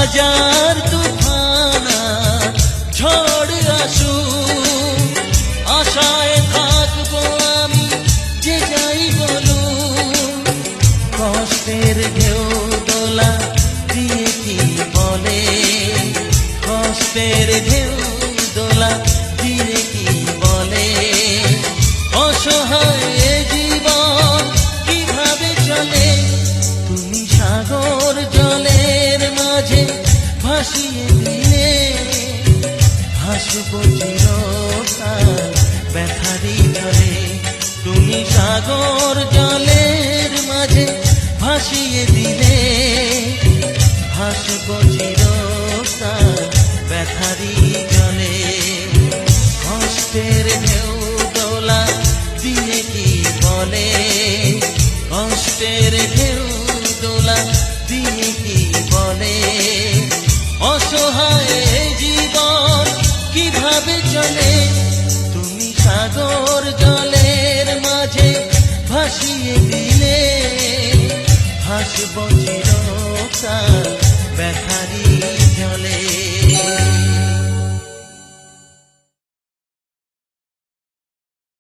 হাজার তুফান ঝড় আসুক, আশায় থাকবো আমি যে যাই বলুক। কষ্টের ঢেউ দোলা দিয়ে কি বলে, কষ্টের ঢেউ দোলা দিয়ে কি বলে, অসহায় জীবন কিভাবে চলে। তুমি সাগর জলের মাঝে ভাসিয়ে দিলে, ভাসবো চিরকাল ব্যথারি জলে। তুমি সাগর জলের মাঝে ভাসিয়ে দিলে, ভাসবো চিরকাল ব্যথারি জলে। কষ্টের ঢেউ দোলা দিয়ে কি বলে, কষ্টের ঢেউ দোলা দিয়ে কি বলে, অসহায় জীবন কিভাবে চলে। তুমি সাগর জলের মাঝে ভাসিয়ে দিলে, ভাসবো চিরকাল ব্যথারি জলে।